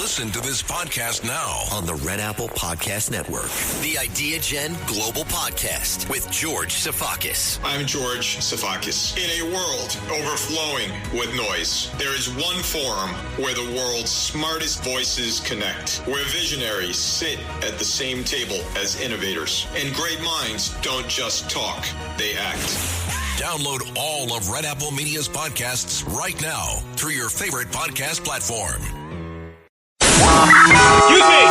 Listen to this podcast now on the Red Apple Podcast Network. The Idea Gen Global Podcast with George Sifakis. I'm George Sifakis. In a world overflowing with noise, there is one forum where the world's smartest voices connect, where visionaries sit at the same table as innovators, and great minds don't just talk, they act. Download all of Red Apple Media's podcasts right now through your favorite podcast platform. Excuse me!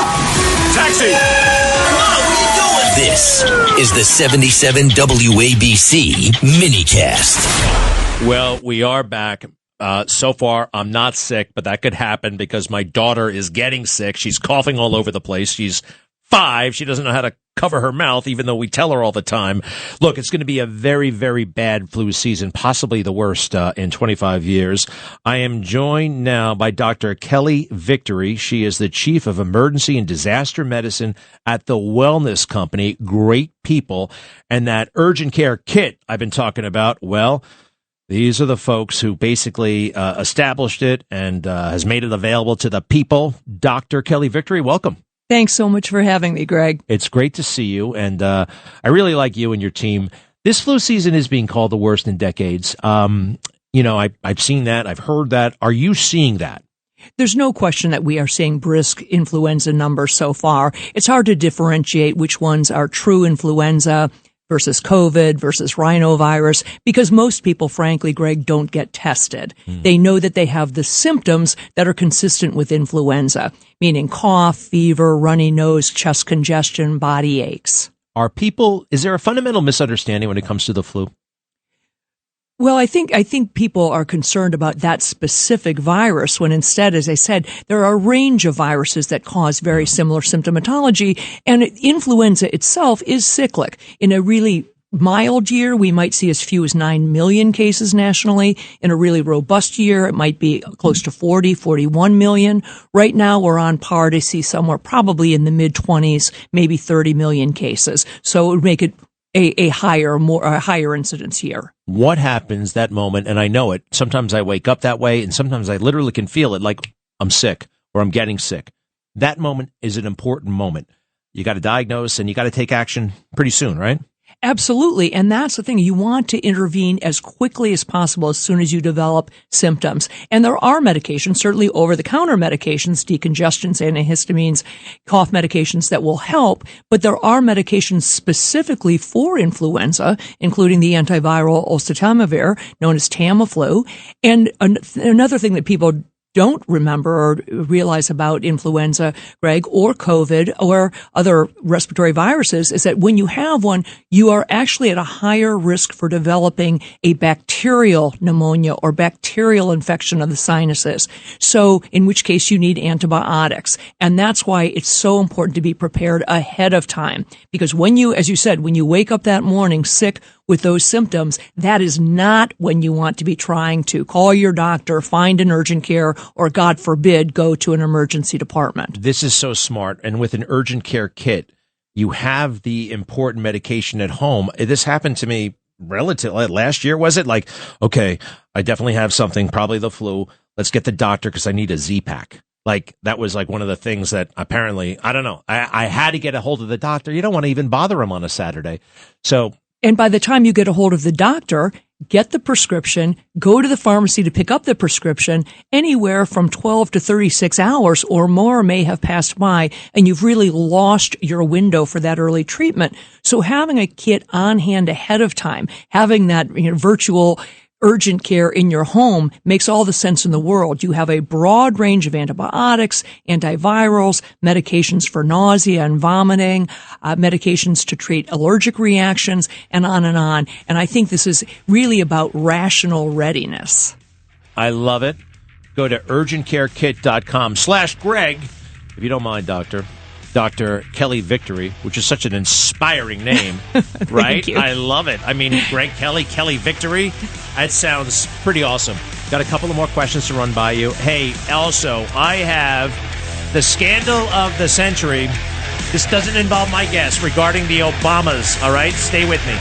Taxi! Come on, what are you doing? This is the 77 WABC minicast. Well, we are back. So far, I'm not sick, but that could happen because my daughter is getting sick. She's coughing all over the place. She's 5. She doesn't know how to cover her mouth, even though we tell her all the time. Look, it's going to be a very, very bad flu season, possibly the worst in 25 years. I am joined now by Dr. Kelly Victory. She is the Chief of Emergency and Disaster Medicine at the Wellness Company. Great people. And that urgent care kit I've been talking about, well, these are the folks who basically established it and has made it available to the people. Dr. Kelly Victory, welcome. Thanks so much for having me, Greg. It's great to see you, and I really like you and your team. This flu season is being called the worst in decades. I've seen that. I've heard that. Are you seeing that? There's no question that we are seeing brisk influenza numbers so far. It's hard to differentiate which ones are true influenza versus COVID versus rhinovirus, because most people, frankly, Greg, don't get tested. They know that they have the symptoms that are consistent with influenza, meaning cough, fever, runny nose, chest congestion, body aches. Is there a fundamental misunderstanding when it comes to the flu? Well, I think people are concerned about that specific virus when instead, as I said, there are a range of viruses that cause very similar symptomatology, and influenza itself is cyclic. In a really mild year, we might see as few as 9 million cases nationally. In a really robust year, it might be close to 41 million. Right now, we're on par to see somewhere probably in the mid-20s, maybe 30 million cases. So it would make it a higher incidence year. What happens that moment? And I know it. Sometimes I wake up that way, and sometimes I literally can feel it, like I'm sick or I'm getting sick. That moment is an important moment. You got to diagnose and you got to take action pretty soon, right? Absolutely. And that's the thing. You want to intervene as quickly as possible as soon as you develop symptoms. And there are medications, certainly over-the-counter medications, decongestants, antihistamines, cough medications that will help. But there are medications specifically for influenza, including the antiviral oseltamivir, known as Tamiflu. And another thing that people don't remember or realize about influenza, Greg, or COVID or other respiratory viruses is that when you have one, you are actually at a higher risk for developing a bacterial pneumonia or bacterial infection of the sinuses. So in which case you need antibiotics. And that's why it's so important to be prepared ahead of time. Because when you, as you said, when you wake up that morning sick with those symptoms, that is not when you want to be trying to call your doctor, find an urgent care, or God forbid, go to an emergency department. This is so smart. And with an urgent care kit, you have the important medication at home. This happened to me relatively last year, was it? Like, okay, I definitely have something, probably the flu. Let's get the doctor because I need a Z-Pack. Like, that was like one of the things that apparently, I don't know, I had to get a hold of the doctor. You don't want to even bother him on a Saturday. And by the time you get a hold of the doctor, get the prescription, go to the pharmacy to pick up the prescription, anywhere from 12 to 36 hours or more may have passed by, and you've really lost your window for that early treatment. So having a kit on hand ahead of time, having that virtual urgent care in your home makes all the sense in the world. You have a broad range of antibiotics, antivirals, medications for nausea and vomiting, medications to treat allergic reactions, and on and on. And I think this is really about rational readiness. I love it. Go to urgentcarekit.com/Greg, if you don't mind, Doctor. Dr. Kelly Victory, which is such an inspiring name, right? You. I love it. I mean, Greg Kelly, Kelly Victory. That sounds pretty awesome. Got a couple of more questions to run by you. Hey, also, I have the scandal of the century. This doesn't involve my guess regarding the Obamas, all right? Stay with me.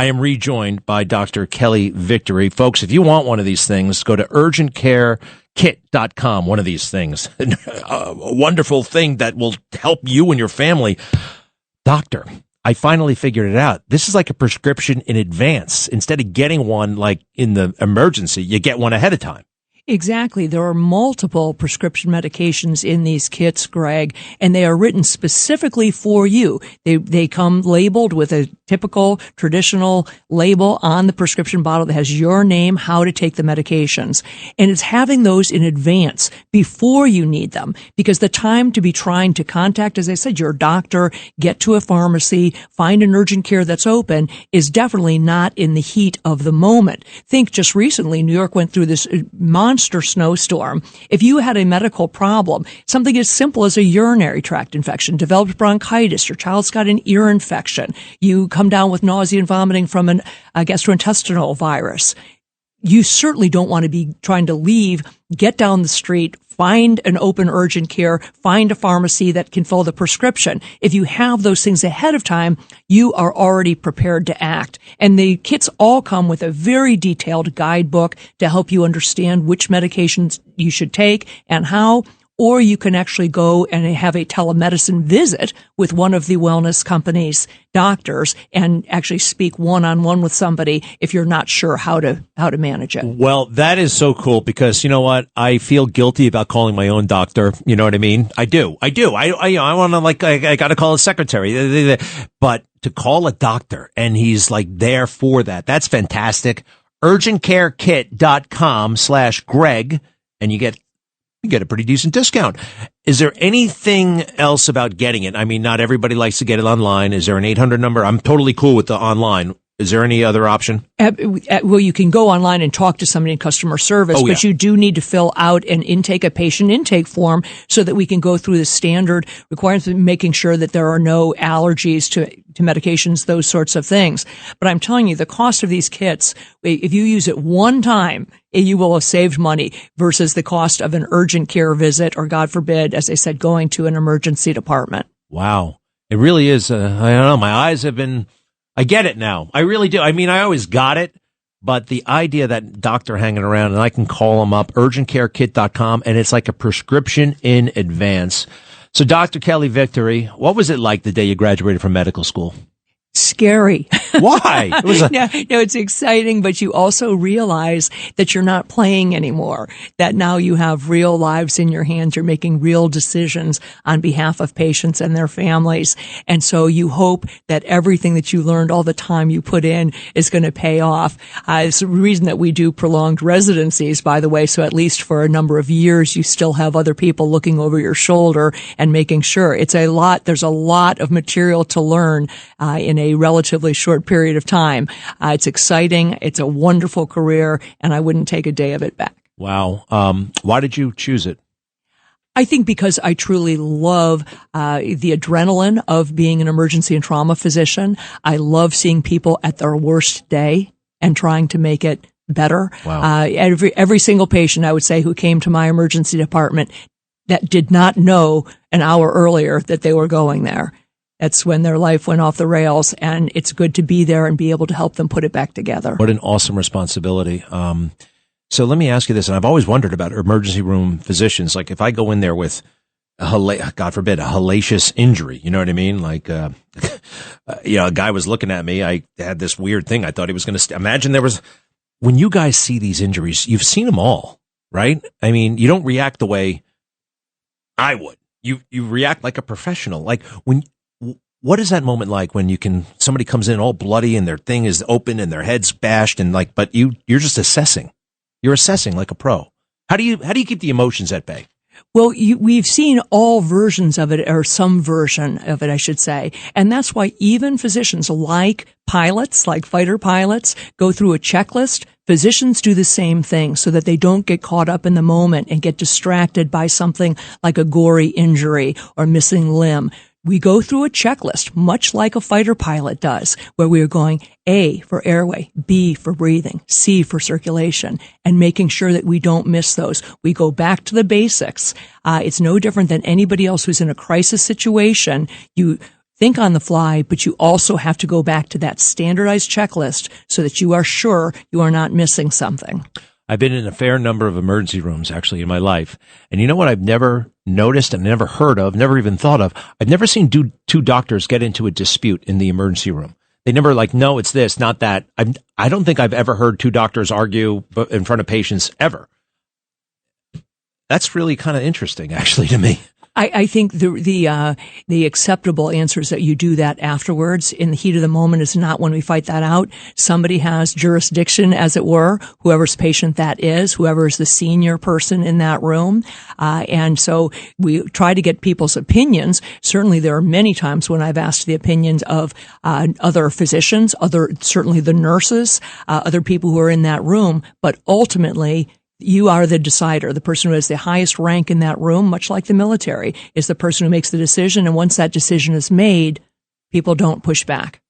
I am rejoined by Dr. Kelly Victory. Folks, if you want one of these things, go to urgentcarekit.com. One of these things, a wonderful thing that will help you and your family. Doctor, I finally figured it out. This is like a prescription in advance. Instead of getting one like in the emergency, you get one ahead of time. Exactly. There are multiple prescription medications in these kits, Greg, and they are written specifically for you. They come labeled with a typical traditional label on the prescription bottle that has your name, how to take the medications. And it's having those in advance before you need them, because the time to be trying to contact, as I said, your doctor, get to a pharmacy, find an urgent care that's open is definitely not in the heat of the moment. Think just recently, New York went through this monster snowstorm. If you had a medical problem, something as simple as a urinary tract infection, developed bronchitis, your child's got an ear infection, you come down with nausea and vomiting from a gastrointestinal virus, you certainly don't want to be trying to leave, get down the street, find an open urgent care, find a pharmacy that can fill the prescription. If you have those things ahead of time, you are already prepared to act. And the kits all come with a very detailed guidebook to help you understand which medications you should take and how. Or you can actually go and have a telemedicine visit with one of the wellness company's doctors and actually speak one-on-one with somebody if you're not sure how to manage it. Well, that is so cool because you know what? I feel guilty about calling my own doctor. You know what I mean? I do. I want to I got to call a secretary, but to call a doctor and he's like there for that. That's fantastic. urgentcarekit.com/Greg and you get a pretty decent discount. Is there anything else about getting it? I mean, not everybody likes to get it online. Is there an 800 number? I'm totally cool with the online. Is there any other option? Well, you can go online and talk to somebody in customer service, but you do need to fill out a patient intake form so that we can go through the standard requirements, making sure that there are no allergies to medications, those sorts of things. But I'm telling you, the cost of these kits, if you use it one time, you will have saved money versus the cost of an urgent care visit or, God forbid, as I said, going to an emergency department. Wow. It really is. I don't know. My eyes have been... I get it now. I really do. I mean, I always got it, but the idea that doctor hanging around and I can call them up, urgentcarekit.com, and it's like a prescription in advance. So Dr. Kelly Victory, what was it like the day you graduated from medical school? Scary. Why? No, it's exciting, but you also realize that you're not playing anymore, that now you have real lives in your hands. You're making real decisions on behalf of patients and their families. And so you hope that everything that you learned, all the time you put in, is going to pay off. It's the reason that we do prolonged residencies, by the way, so at least for a number of years, you still have other people looking over your shoulder and making sure. There's a lot of material to learn in a relatively short period of time. It's exciting. It's a wonderful career, and I wouldn't take a day of it back. Wow. Why did you choose it? I think because I truly love the adrenaline of being an emergency and trauma physician. I love seeing people at their worst day and trying to make it better. Wow. Every single patient, I would say, who came to my emergency department that did not know an hour earlier that they were going there. That's when their life went off the rails, and it's good to be there and be able to help them put it back together. What an awesome responsibility. So let me ask you this, and I've always wondered about emergency room physicians. Like if I go in there with, God forbid, a hellacious injury, you know what I mean? Like, a guy was looking at me. I had this weird thing. I thought he was going to imagine when you guys see these injuries, you've seen them all, right? I mean, you don't react the way I would. You react like a professional. Like what is that moment like when somebody comes in all bloody and their thing is open and their head's bashed and but you're just assessing. You're assessing like a pro. How do you keep the emotions at bay? Well, we've seen all versions of it, or some version of it, I should say. And that's why even physicians like pilots, like fighter pilots, go through a checklist. Physicians do the same thing so that they don't get caught up in the moment and get distracted by something like a gory injury or missing limb. We go through a checklist, much like a fighter pilot does, where we are going A for airway, B for breathing, C for circulation, and making sure that we don't miss those. We go back to the basics. It's no different than anybody else who's in a crisis situation. think on the fly, but you also have to go back to that standardized checklist so that you are sure you are not missing something. I've been in a fair number of emergency rooms actually in my life. And you know what I've never noticed and never heard of, never even thought of? I've never seen two doctors get into a dispute in the emergency room. They never no, it's this, not that. I don't think I've ever heard two doctors argue in front of patients ever. That's really kind of interesting actually to me. I think the acceptable answer is that you do that afterwards. In the heat of the moment is not when we fight that out. Somebody has jurisdiction, as it were, whoever's patient that is, whoever is the senior person in that room. And so we try to get people's opinions. Certainly there are many times when I've asked the opinions of other physicians, certainly the nurses, other people who are in that room, but ultimately you are the decider. The person who has the highest rank in that room, much like the military, is the person who makes the decision. And once that decision is made, people don't push back.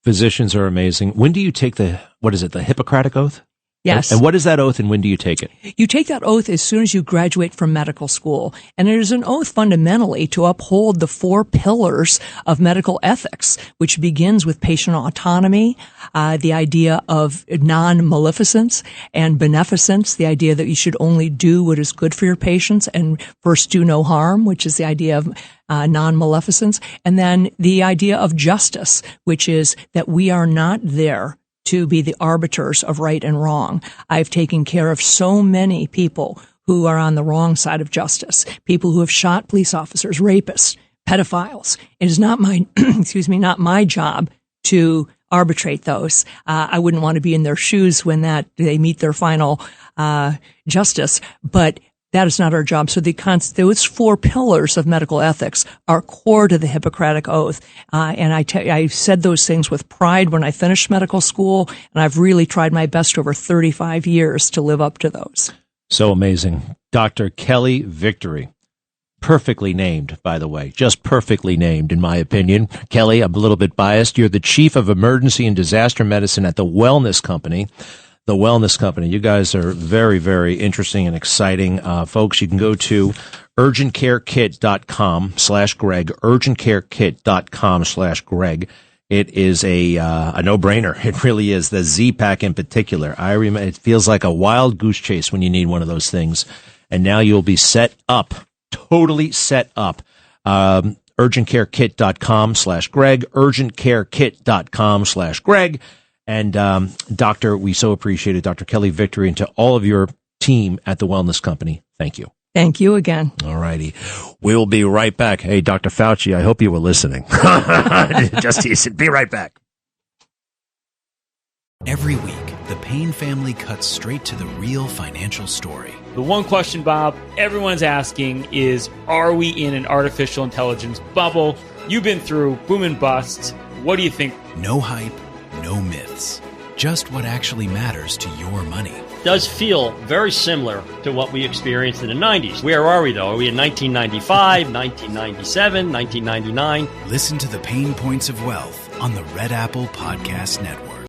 Physicians are amazing. When do you take the Hippocratic Oath? Yes. And what is that oath and when do you take it? You take that oath as soon as you graduate from medical school. And it is an oath fundamentally to uphold the 4 pillars of medical ethics, which begins with patient autonomy, the idea of non-maleficence and beneficence, the idea that you should only do what is good for your patients and first do no harm, which is the idea of non-maleficence, and then the idea of justice, which is that we are not there to be the arbiters of right and wrong. I've taken care of so many people who are on the wrong side of justice, people who have shot police officers, rapists, pedophiles. It is not my, not my job to arbitrate those. I wouldn't want to be in their shoes when they meet their final justice, but that is not our job. So those 4 pillars of medical ethics are core to the Hippocratic Oath. And I said those things with pride when I finished medical school, and I've really tried my best over 35 years to live up to those. So amazing. Dr. Kelly Victory. Perfectly named, by the way. Just perfectly named, in my opinion. Kelly, I'm a little bit biased. You're the Chief of Emergency and Disaster Medicine at the Wellness Company. The Wellness Company. You guys are very, very interesting and exciting. Folks, you can go to urgentcarekit.com/Greg, urgentcarekit.com/Greg. It is a no-brainer. It really is. The Z-Pack in particular. I remember, it feels like a wild goose chase when you need one of those things. And now you'll be set up, totally set up. urgentcarekit.com/Greg, urgentcarekit.com/Greg. And, Doctor, we so appreciate it, Dr. Kelly Victory, and to all of your team at the Wellness Company. Thank you. Thank you again. All righty. We'll be right back. Hey, Dr. Fauci, I hope you were listening. Just teasing. Be right back. Every week, the Payne family cuts straight to the real financial story. The one question, Bob, everyone's asking is, are we in an artificial intelligence bubble? You've been through boom and busts. What do you think? No hype. No myths, just what actually matters to your money. Does feel very similar to what we experienced in the 90s. Where are we, though? Are we in 1995, 1997, 1999? Listen to the Pain Points of Wealth on the Red Apple Podcast Network.